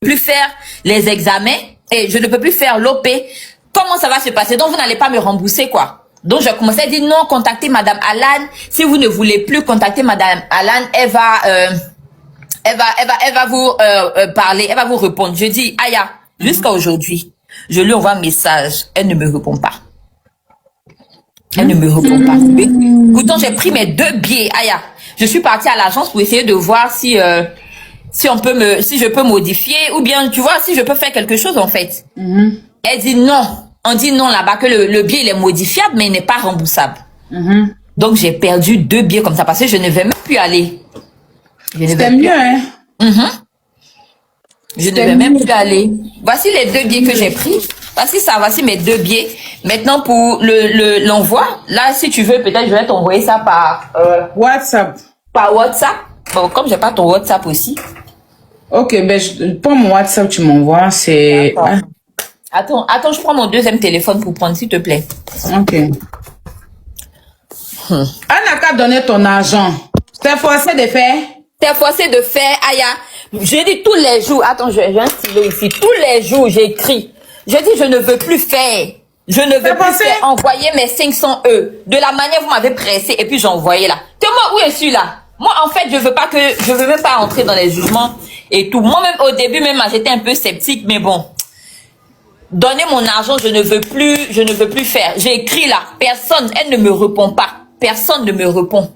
plus faire les examens et je ne peux plus faire l'OP. Comment ça va se passer? Donc, vous n'allez pas me rembourser, quoi. Donc, j'ai commencé à dire non, contactez Madame Alan. Si vous ne voulez plus contacter Madame Alan, elle va vous parler, elle va vous répondre. Je dis, Aya, jusqu'à aujourd'hui, je lui envoie un message, elle ne me répond pas. Elle ne me répond pas. Pourtant, j'ai pris mes 2 billets, Aya. Je suis partie à l'agence pour essayer de voir si si je peux modifier ou bien, tu vois, si je peux faire quelque chose, en fait. Elle dit non. On dit non là-bas, que le billet, il est modifiable, mais il n'est pas remboursable. Donc, j'ai perdu 2 billets comme ça parce que je ne vais même plus aller. C'était mieux, hein? Je ne vais même plus aller. Voici les 2 billets que j'ai pris. Voici mes 2 billets. Maintenant, pour l'envoi, là, si tu veux, peut-être je vais t'envoyer ça par WhatsApp. Par WhatsApp. Bon, comme j'ai pas ton WhatsApp aussi. Ok, ben, prends mon WhatsApp, tu m'envoies, c'est... Attends, je prends mon 2e téléphone pour prendre, s'il te plaît. Ok. Elle n'a qu'à donner ton argent. T'es forcé de faire? T'es forcé de faire, Aya. Je dis tous les jours, attends, j'ai un stylo ici. Tous les jours, j'écris. Je dis, je ne veux plus faire. Je ne veux plus faire envoyer mes 500 E. De la manière, vous m'avez pressé et puis j'ai envoyé là. Moi, où est celui-là? Moi, en fait, je veux même pas entrer dans les jugements et tout. Moi-même, au début, même, j'étais un peu sceptique, mais bon. Donnez mon argent, je ne veux plus faire. J'ai écrit là, personne, elle ne me répond pas. Personne ne me répond.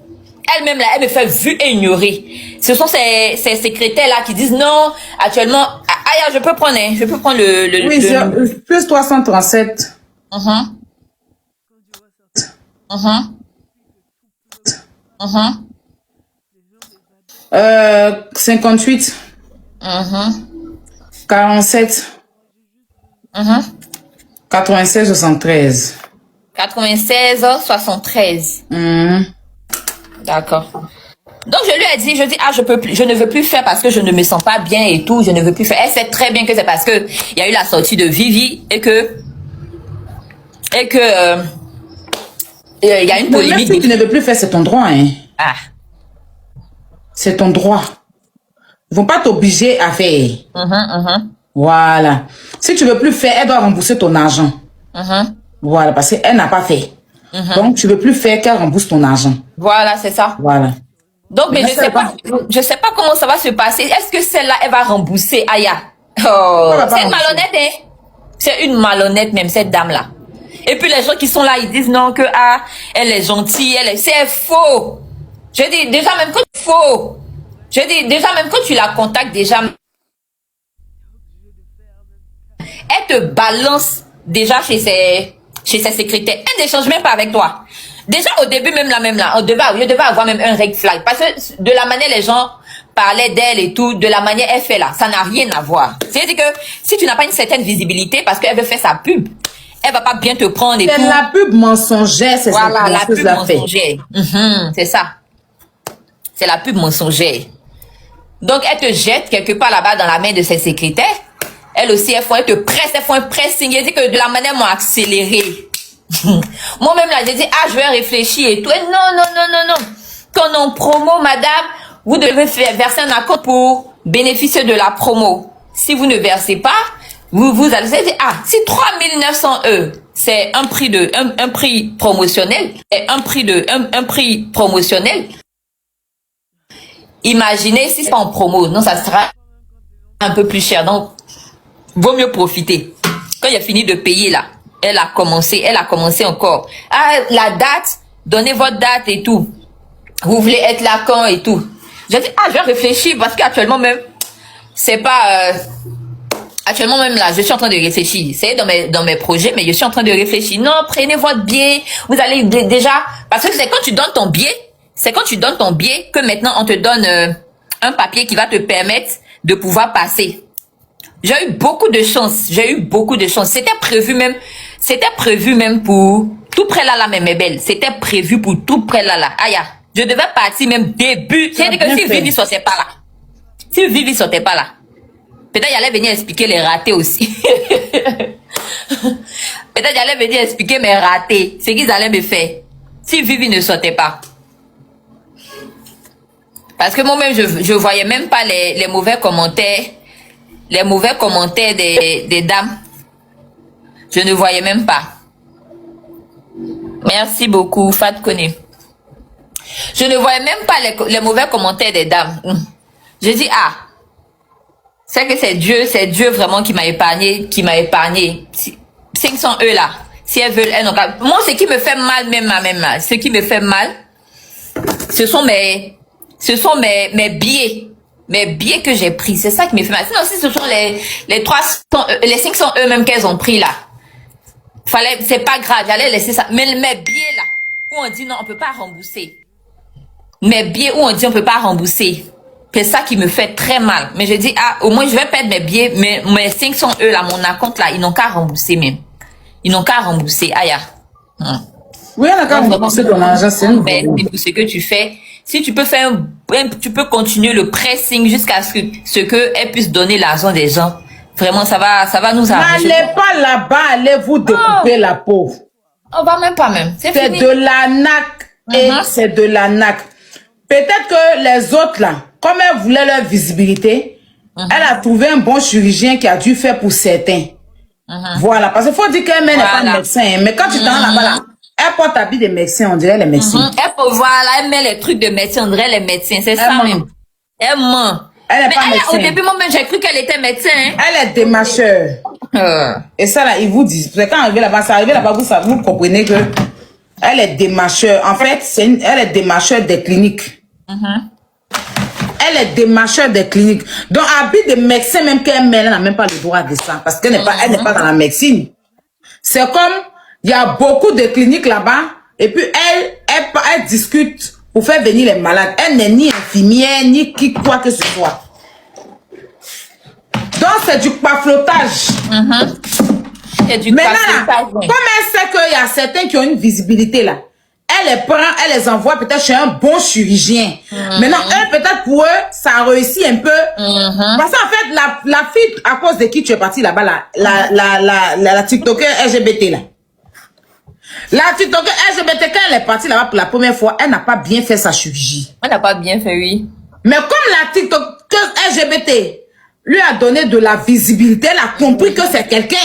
Elle-même là, elle me fait vu et ignorer. Ce sont ces secrétaires là qui disent non, actuellement, Aya, je peux prendre le... Oui, plus 337. 58. 47. 96 73. 96 73. D'accord. Donc je lui ai dit, je ne veux plus faire parce que je ne me sens pas bien et tout, je ne veux plus faire. Elle sait très bien que c'est parce que il y a eu la sortie de Vivi et que il y a une polémique. Si tu ne veux plus faire, c'est ton droit, hein. C'est ton droit. Ils vont pas t'obliger à faire. Voilà. Si tu veux plus faire, elle doit rembourser ton argent. Voilà, parce qu'elle n'a pas fait. Donc, tu veux plus faire qu'elle rembourse ton argent. Voilà, c'est ça. Voilà. Donc, mais je sais pas comment ça va se passer. Est-ce que celle-là, elle va rembourser Aya? Oh, c'est une malhonnête, hein? C'est une malhonnête, même, cette dame-là. Et puis, les gens qui sont là, ils disent non, que, elle est gentille, c'est faux. Je dis, déjà, même que faux. Je dis, déjà, même quand tu la contactes, déjà, elle te balance déjà chez ses secrétaires. Elle n'échange même pas avec toi. Déjà, au début, même là, je devais avoir même un red flag. Parce que de la manière les gens parlaient d'elle et tout, de la manière elle fait là, ça n'a rien à voir. C'est-à-dire que si tu n'as pas une certaine visibilité, parce qu'elle veut faire sa pub, elle va pas bien te prendre et tout. C'est la pub mensongère, c'est ça. Voilà, la pub mensongère. C'est ça. C'est la pub mensongère. Donc, elle te jette quelque part là-bas dans la main de ses secrétaires. Elle aussi, elle te presse, elle fait un pressing. Elle dit que de la manière, moi, accéléré. Moi-même, là, j'ai dit, je vais réfléchir et tout. Et non. Quand on promo, madame, vous devez verser un accord pour bénéficier de la promo. Si vous ne versez pas, vous allez dire, si 3900 E, c'est un prix promotionnel, et un prix promotionnel. Imaginez si c'est pas en promo, non, ça sera un peu plus cher. Donc, vaut mieux profiter. Quand il a fini de payer là, elle a commencé encore. La date, donnez votre date et tout. Vous voulez être là quand et tout. J'ai dit, je vais réfléchir parce qu'actuellement même, c'est pas... actuellement même là, je suis en train de réfléchir. C'est dans mes projets, mais je suis en train de réfléchir. Non, prenez votre billet. Vous allez déjà... Parce que c'est quand tu donnes ton billet, que maintenant on te donne un papier qui va te permettre de pouvoir passer. J'ai eu beaucoup de chance. C'était prévu même pour tout près là, mais belle. C'était prévu pour tout près là. Aya, je devais partir même début. C'est-à-dire que si Vivi sortait pas là, peut-être il allait venir expliquer les ratés aussi. Peut-être il allait venir expliquer mes ratés. C'est qu'ils allaient me faire. Si Vivi ne sortait pas. Parce que moi-même, je voyais même pas les mauvais commentaires les mauvais commentaires des dames. Je ne voyais même pas. Merci beaucoup, Fat Kone. Je ne voyais même pas les mauvais commentaires des dames. Je dis, ah, c'est que c'est Dieu vraiment qui m'a épargné, 500 là. Si elles veulent, elles n'ont pas. Moi, ce qui me fait mal, même là, ce qui me fait mal, ce sont mes billets. Mes billets que j'ai pris, c'est ça qui me fait mal. Sinon, si ce sont les 500 même qu'elles ont pris là. C'est pas grave, j'allais laisser ça. Mais mes billets là, où on dit non, on peut pas rembourser. Mes billets où on dit on peut pas rembourser. C'est ça qui me fait très mal. Mais je dis, ah, au moins je vais perdre mes billets, mais mes 500 là, mon acompte là, ils n'ont qu'à rembourser même. Ils n'ont qu'à rembourser. Aïe. Oui, on a qu'à rembourser ton argent, c'est nous. Mais pour ce que tu fais, si tu peux faire tu peux continuer le pressing jusqu'à ce que elles puissent donner l'argent des gens. Vraiment, ça va nous arranger. N'allez pas là-bas, allez vous découper la pauvre. On va même pas même. C'est fini. de l'arnaque et c'est de l'arnaque. Peut-être que les autres là, comme elles voulaient leur visibilité, elle a trouvé un bon chirurgien qui a dû faire pour certains. Voilà, parce qu'il faut dire qu'elle n'est pas médecin. Hein, mais quand tu t'en là-bas là, elle porte habit de médecin, on dirait les médecins. Elle met les trucs de médecin, on dirait les médecins, c'est ça même. Elle ment. Elle n'est pas médecin. Au début, moi-même, j'ai cru qu'elle était médecin. Hein. Elle est démarcheur. Et ça, là, ils vous disent. C'est quand arrivé là-bas, ça arrive là-bas, vous comprenez que elle est démarcheur. En fait, elle est démarcheur des cliniques. Elle est démarcheur des cliniques. Donc, habit de médecin, même qu'elle met, elle n'a même pas le droit de ça. Parce qu'elle n'est pas, elle n'est pas dans la médecine. C'est comme, il y a beaucoup de cliniques là-bas. Et puis, elle discute pour faire venir les malades. Elle n'est ni infirmière, ni qui quoi que ce soit. Donc, c'est du paflotage. Maintenant, comme elle sait qu'il y a certains qui ont une visibilité là, elle les prend, elle les envoie peut-être chez un bon chirurgien. Maintenant, elle, peut-être pour eux, ça a réussi un peu. Parce qu'en fait, la fille, à cause de qui tu es partie là-bas, la TikToker LGBT là. La TikToker LGBT, quand elle est partie là-bas pour la première fois, elle n'a pas bien fait sa chirurgie. Elle n'a pas bien fait, oui. Mais comme la TikToker LGBT lui a donné de la visibilité, elle a compris que c'est quelqu'un.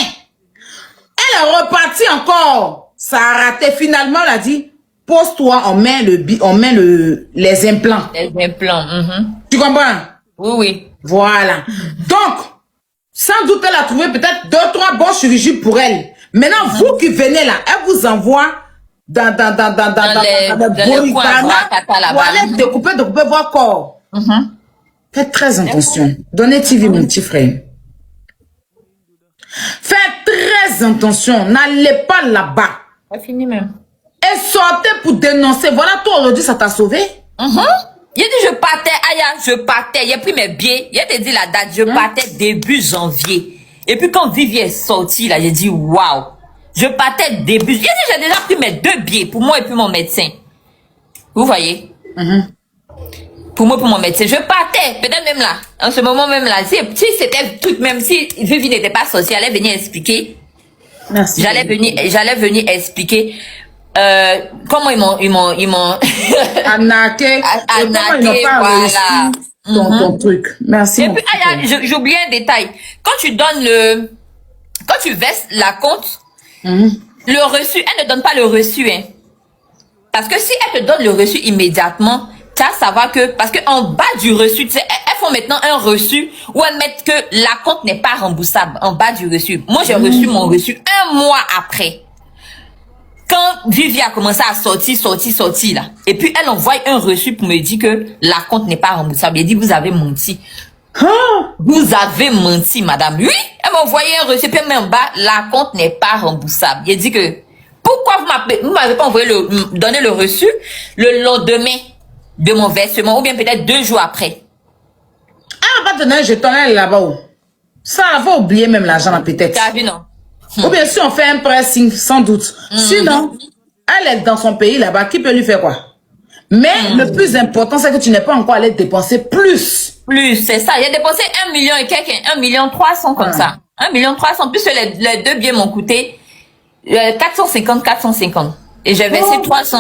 Elle est repartie encore. Ça a raté. Finalement, elle a dit, pose-toi, on met les implants. Les implants. Tu comprends? Oui, oui. Voilà. Donc, sans doute, elle a trouvé peut-être 2-3 bons chirurgies pour elle. Maintenant, vous qui venez là, elle vous envoie dans les coins pour aller découper votre corps. Faites très attention. Donnez TV, mon petit frère. Faites très attention. N'allez pas là-bas. Ça finit même. Et sortez pour dénoncer. Voilà, toi, aujourd'hui, ça t'a sauvé. Il a dit, je partais. Aya, je partais. Il a pris mes billets. Il a dit la date. Je partais début janvier. Et puis, quand Vivi est sortie, là, j'ai dit, waouh. Je partais début. Il a dit, j'ai déjà pris mes 2 billets pour moi et puis mon médecin. Vous voyez? Pour moi, pour mon médecin. Je partais, peut-être même là, en ce moment même là, si c'était tout, même si Vivi n'était pas sortie, elle allait venir expliquer. Merci. J'allais venir expliquer comment ils m'ont arnaqué, voilà. Ton truc. Merci. Et puis, j'ai oublié un détail. Quand tu verses la compte, le reçu, elle ne donne pas le reçu, hein. Parce que si elle te donne le reçu immédiatement, tu vas savoir que, parce que en bas du reçu, tu sais, elles font maintenant un reçu où elles mettent que la compte n'est pas remboursable en bas du reçu. Moi, j'ai reçu mon reçu 1 mois après. Quand Vivi a commencé à sortir là. Et puis, elle envoie un reçu pour me dire que la compte n'est pas remboursable. Elle dit, vous avez menti. Vous avez menti, madame. Oui, elle m'a envoyé un reçu, puis elle met en bas, la compte n'est pas remboursable. Elle dit que, pourquoi vous m'avez pas donné le reçu le lendemain de mon versement, ou bien peut-être 2 jours après. Elle va pas donner un jeton là-bas. Ça va oublier même l'argent peut-être. T'as vu, non? Ou bien si on fait un pressing, sans doute. Sinon, elle est dans son pays là-bas, qui peut lui faire quoi? Mais le plus important, c'est que tu n'es pas encore allé dépenser plus. Plus, c'est ça. Il a dépensé 1 million et quelques, 1 million 300 comme ça. 1 million 300, plus les 2 billets m'ont coûté 450. Et j'ai versé 500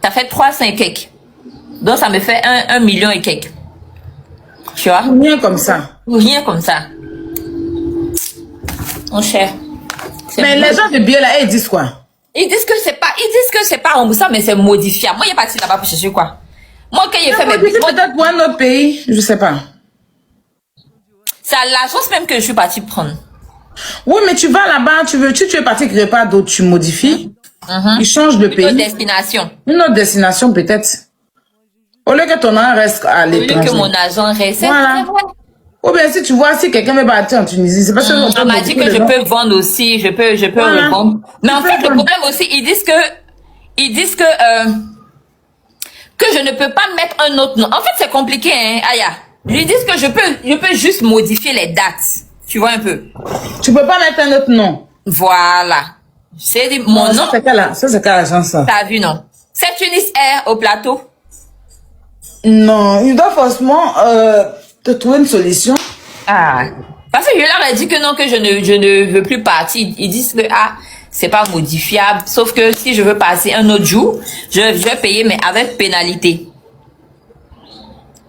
Ça fait 300 et quelques. Donc ça me fait 1 million et quelques. Tu vois? Rien comme ça. Rien comme ça. Mon cher. Mais les gens de billet là, ils disent quoi? Ils disent que c'est pas remboursable, mais c'est modifiable. Moi, il est parti là-bas pour chercher quoi? Moi, quand il fait mes billets. Peut-être pour un autre pays, je sais pas. C'est à l'agence même que je suis partie prendre. Oui, mais tu vas là-bas, tu es parti quelque part d'autre, tu modifies. Ils changent de pays. Une autre destination. Une autre destination, peut-être. Au lieu que ton agent reste à l'étranger. Au lieu que mon agent reste. Voilà. Ou bien si tu vois, si quelqu'un veut partir en Tunisie, c'est parce que... On m'a dit que je peux vendre aussi, je peux revendre. Mais en fait, le problème aussi, ils disent que je ne peux pas mettre un autre nom. En fait, c'est compliqué, hein, Aya. Ils disent que je peux juste modifier les dates. Tu vois un peu. Tu peux pas mettre un autre nom. Voilà. C'est mon nom. Ça, c'est quelle agence, ça? T'as vu, non? C'est Tunis Air au plateau. Non, il doit forcément te trouver une solution. Ah. Parce que je leur ai dit que non, que je ne veux plus partir. Ils disent que, c'est pas modifiable. Sauf que si je veux passer un autre jour, je vais payer, mais avec pénalité.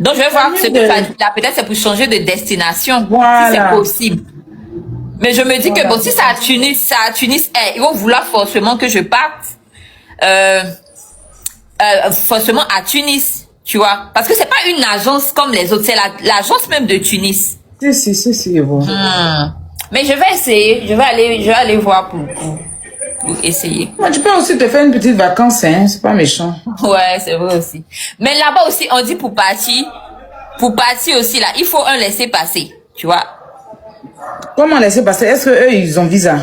Donc, je vais voir ce que ça dit là. Peut-être c'est pour changer de destination. Voilà. Si c'est possible. Mais je me dis que bon, si c'est à Tunis, ils vont vouloir forcément que je parte, forcément à Tunis, tu vois. Parce que c'est pas une agence comme les autres, c'est l'agence même de Tunis. Si, bon. Mais je vais essayer, je vais aller voir pour essayer. Mais tu peux aussi te faire une petite vacance, hein, c'est pas méchant. Ouais, c'est vrai aussi. Mais là-bas aussi, on dit pour partir aussi là, il faut un laisser-passer, tu vois. Comment laisser passer? Est-ce que eux ils ont visa?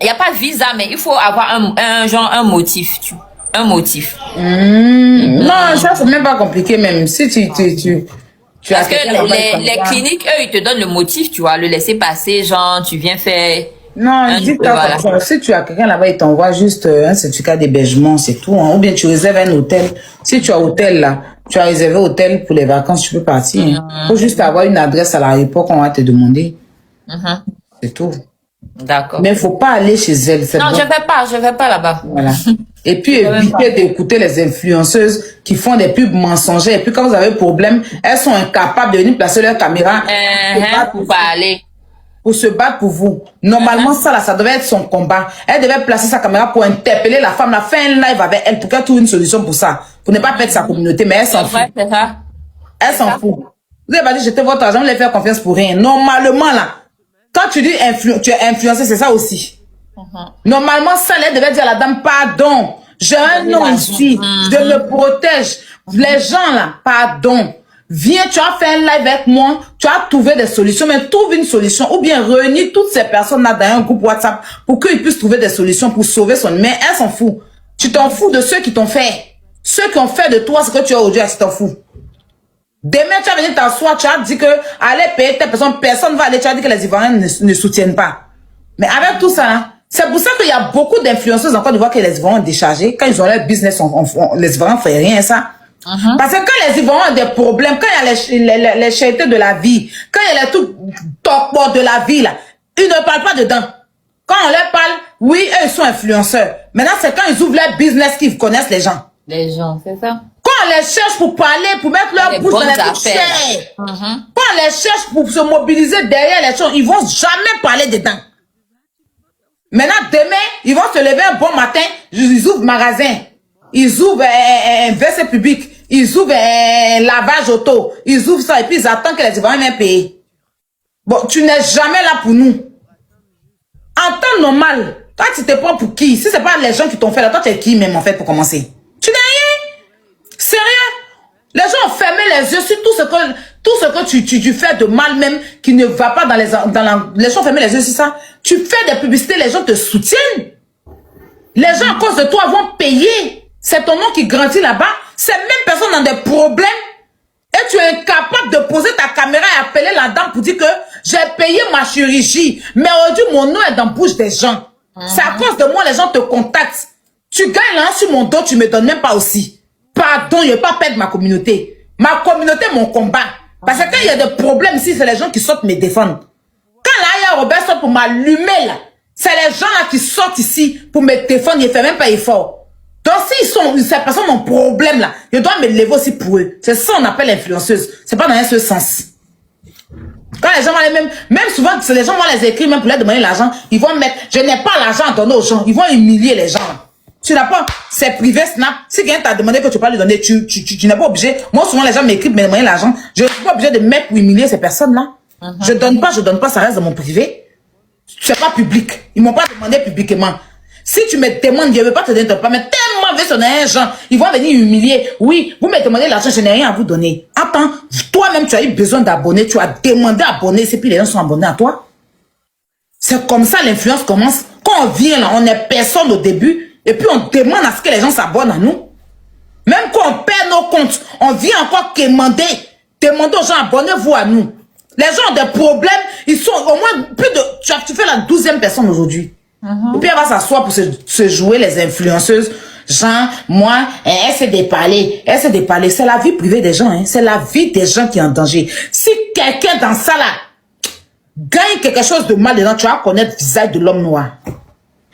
Il n'y a pas de visa, mais il faut avoir un motif, un motif. Non, ça c'est même pas compliqué même. Si tu parce que les cliniques, eux, ils te donnent le motif, tu vois, le laisser passer, genre tu viens faire. Non, je dis pas comme ça. Si tu as quelqu'un là-bas, il t'envoie juste un certificat d'hébergement, c'est tout. Hein. Ou bien tu réserves un hôtel. Si tu as hôtel là, tu as réservé hôtel pour les vacances, tu peux partir. Il faut juste avoir une adresse à l'aéroport qu'on va te demander. C'est tout. D'accord. Mais il ne faut pas aller chez elle. Non, je vais pas là-bas. Voilà. Et puis évitez d'écouter les influenceuses qui font des pubs mensongères. Et puis quand vous avez un problème, elles sont incapables de venir placer leur caméra pour parler. Pour se battre pour vous. Normalement, ça devait être son combat. Elle devait placer sa caméra pour interpeller la femme, faire un live avec elle pour qu'elle trouve une solution pour ça. Pour ne pas perdre sa communauté, mais elle s'en fout. C'est ça. Elle s'en fout. Vous avez pas dit, jetez votre argent, vous les faire confiance pour rien. Normalement, là, quand tu dis tu es influencé, c'est ça aussi. Normalement, ça, elle devait dire à la dame, pardon, j'ai un nom ici, je me protège. Les gens, là, pardon. Viens, tu as fait un live avec moi, tu as trouvé des solutions, mais trouve une solution, ou bien réunis toutes ces personnes-là dans un groupe WhatsApp pour qu'ils puissent trouver des solutions pour sauver son... Mais elle s'en fout. Tu t'en fous de ceux qui t'ont fait. Ceux qui ont fait de toi ce que tu as aujourd'hui, tu t'en fous. Demain, tu vas venir t'asseoir, tu as dit que allez payer telle personne, personne va aller, tu as dit que les Ivoiriens ne soutiennent pas. Mais avec tout ça, hein, c'est pour ça qu'il y a beaucoup d'influenceuses en Côte d'Ivoire que les Ivoiriens ont déchargé. Quand ils ont leur business, les Ivoiriens ne font rien, ça. Parce que quand les Ivoiriens ont des problèmes, quand il y a les chérités de la vie, quand il y a les tout top de la vie, là, ils ne parlent pas dedans. Quand on leur parle, oui, eux, ils sont influenceurs. Maintenant, c'est quand ils ouvrent leur business qu'ils connaissent les gens. Les gens, c'est ça. Quand on les cherche pour parler, pour mettre leur bouche dans les trucs chers, quand on les cherche pour se mobiliser derrière les choses, ils vont jamais parler dedans. Maintenant, demain, ils vont se lever un bon matin, ils ouvrent magasin, ils ouvrent un WC public, ils ouvrent un lavage auto, ils ouvrent ça et puis ils attendent que les Ivoiriens viennent payer. Bon, tu n'es jamais là pour nous. En temps normal, toi tu te prends pour qui? Si c'est pas les gens qui t'ont fait là, toi tu es qui même en fait pour commencer? Tu n'es rien. Sérieux? Les gens ont fermé les yeux sur tout ce que tu fais de mal même qui ne va pas dans les gens ont fermé les yeux sur ça. Tu fais des publicités, les gens te soutiennent. Les gens à cause de toi vont payer. C'est ton nom qui grandit là-bas. Ces mêmes personnes ont des problèmes. Et tu es incapable de poser ta caméra et appeler la dame pour dire que j'ai payé ma chirurgie. Mais aujourd'hui, mon nom est dans la bouche des gens. C'est à cause de moi, les gens te contactent. Tu gagnes là sur mon dos, tu me donnes même pas aussi. Pardon, je ne vais pas perdre ma communauté. Ma communauté, mon combat. Parce que quand il y a des problèmes ici, c'est les gens qui sortent me défendre. Quand là, il y a Robert sort pour m'allumer là, c'est les gens là qui sortent ici pour me défendre, ils ne font même pas effort. Donc si ces personnes ont problème là, je dois me lever aussi pour eux. C'est ça qu'on appelle influenceuse. C'est pas dans un seul sens. aller même souvent, c'est les gens vont les écrire, même pour leur demander l'argent, ils vont mettre, je n'ai pas l'argent à donner aux gens, ils vont humilier les gens. Tu n'as pas, c'est privé Snap, si quelqu'un t'a demandé que tu peux pas lui donner, tu n'es pas obligé, moi souvent les gens m'écrivent, me demander l'argent, je ne suis pas obligé de mettre pour humilier ces personnes-là. Je donne pas, ça reste dans mon privé. C'est pas public, ils m'ont pas demandé publiquement. Si tu me demandes, je ne veux pas te donner, pas, mais tellement veut sonner un gens, ils vont venir humilier. Oui, vous me demandez l'argent, je n'ai rien à vous donner. Attends, toi-même, tu as eu besoin d'abonner, tu as demandé à abonner, et puis les gens sont abonnés à toi. C'est comme ça l'influence commence. Quand on vient là, on est personne au début, et puis on demande à ce que les gens s'abonnent à nous. Même quand on perd nos comptes, on vient encore demander aux gens, abonnez-vous à nous. Les gens ont des problèmes, ils sont au moins plus de... Tu fais la 12e personne aujourd'hui. Et puis elle va s'asseoir pour se jouer les influenceuses. Genre, moi, elle s'est déparlée. C'est la vie privée des gens. Hein. C'est la vie des gens qui est en danger. Si quelqu'un dans ça là gagne quelque chose de mal dedans, tu vas connaître le visage de l'homme noir.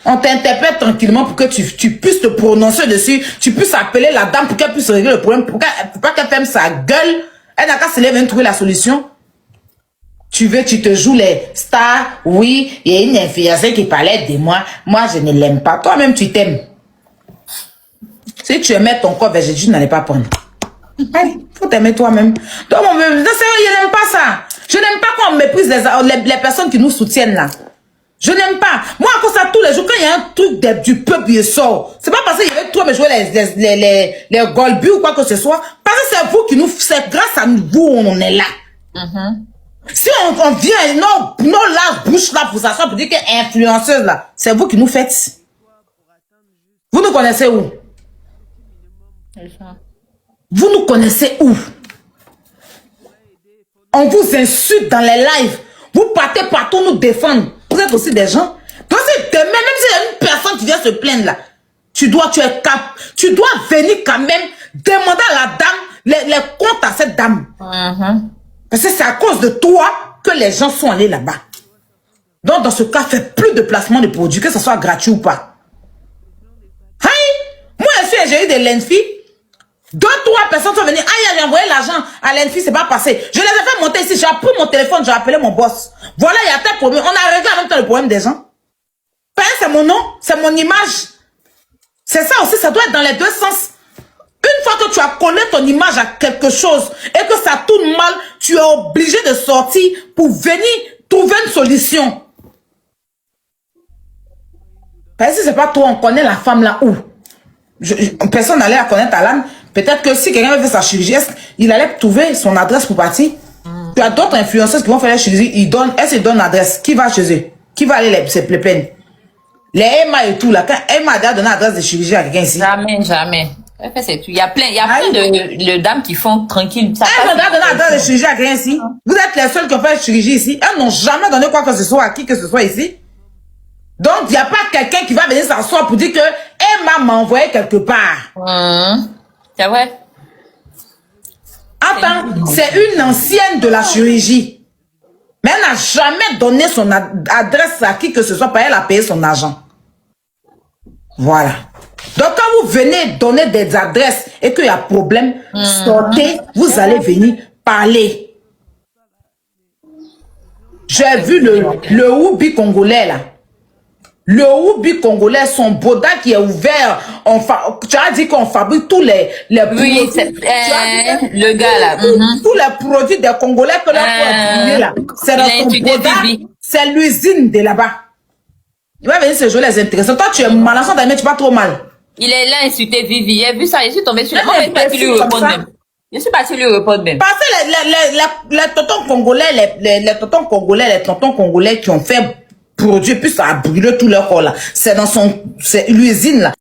On t'interprète tranquillement pour que tu puisses te prononcer dessus. Tu puisses appeler la dame pour qu'elle puisse régler le problème. Pour pas qu'elle ferme sa gueule. Elle n'a qu'à se lever et trouver la solution. Tu te joues les stars, oui, il y a une influenceuse qui parlait de moi. Moi, je ne l'aime pas. Toi-même, tu t'aimes. Si tu aimais ton corps, ben, je n'allais pas prendre. Il faut t'aimer toi-même. Donc, je n'aime pas ça. Je n'aime pas quand on méprise les personnes qui nous soutiennent là. Je n'aime pas. Moi, à cause de ça, tous les jours, quand il y a un truc du peuple qui sort, c'est pas parce qu'il y avait toi, mais jouer les golbus ou quoi que ce soit. Parce que c'est vous qui nous, c'est grâce à vous, on est là. Si on vient, nos larges bouches là pour s'asseoir pour dire que influenceuse là, c'est vous qui nous faites. Vous nous connaissez où? Vous nous connaissez où? On vous insulte dans les lives. Vous partez partout nous défendre. Vous êtes aussi des gens. Donc si demain, même s'il y a une personne qui vient se plaindre là, tu dois venir quand même demander à la dame les comptes à cette dame. Parce que c'est à cause de toi que les gens sont allés là-bas. Donc, dans ce cas, fais plus de placement de produits, que ce soit gratuit ou pas. Hey! Moi, j'ai eu des lentilles. 2-3 personnes sont venues. Aïe, j'ai envoyé l'argent à l'enfie, c'est pas passé. Je les ai fait monter ici. J'ai pris mon téléphone, j'ai appelé mon boss. Voilà, il y a tel problème. On a réglé en même temps le problème des gens. C'est mon nom, c'est mon image. C'est ça aussi, ça doit être dans les deux sens. Une fois que tu as collé ton image à quelque chose et que ça tourne mal, tu es obligé de sortir pour venir trouver une solution. Parce que si c'est pas toi, on connaît la femme là où? Personne n'allait la connaître à l'âme. Peut-être que si quelqu'un veut faire sa chirurgie, il allait trouver son adresse pour partir. Tu as d'autres influenceurs qui vont faire la chirurgie, elle se donne l'adresse. Qui va chez eux? Qui va aller se plaindre? Les Emma et tout là, quand Emma a donné l'adresse de chirurgie à quelqu'un ici. Jamais. Il y a plein de dames qui font tranquille. Elles ont donné l'adresse de chirurgie à quelqu'un ici. Vous êtes les seuls qui ont fait la chirurgie ici. Elles n'ont jamais donné quoi que ce soit à qui que ce soit ici. Donc, il n'y a pas quelqu'un qui va venir s'asseoir pour dire que Emma m'a envoyé quelque part. C'est vrai. Attends, c'est une ancienne de la chirurgie. Mais elle n'a jamais donné son adresse à qui que ce soit, parce qu'elle a payé son argent. Voilà. Donc, quand vous venez donner des adresses et qu'il y a problème, sortez, vous allez venir parler. J'ai vu le Woubi congolais là. Le Woubi congolais, son boda qui est ouvert. Tu as dit qu'on fabrique tous les oui, produits. Le gars là. Tous les produits des Congolais que l'on là. C'est dans son boda. C'est l'usine de là-bas. Il va venir se jouer les intéressants. Toi, tu es malade, mais tu vas trop mal. Il est là insulté Vivi. Il a vu ça, je suis tombé sur la. Moi, je suis parti lui répondre même. Je suis parti lui répondre même. Parce que les tontons congolais, les tontons congolais qui ont fait produit, puis ça a brûlé tout leur corps là. C'est dans l'usine là.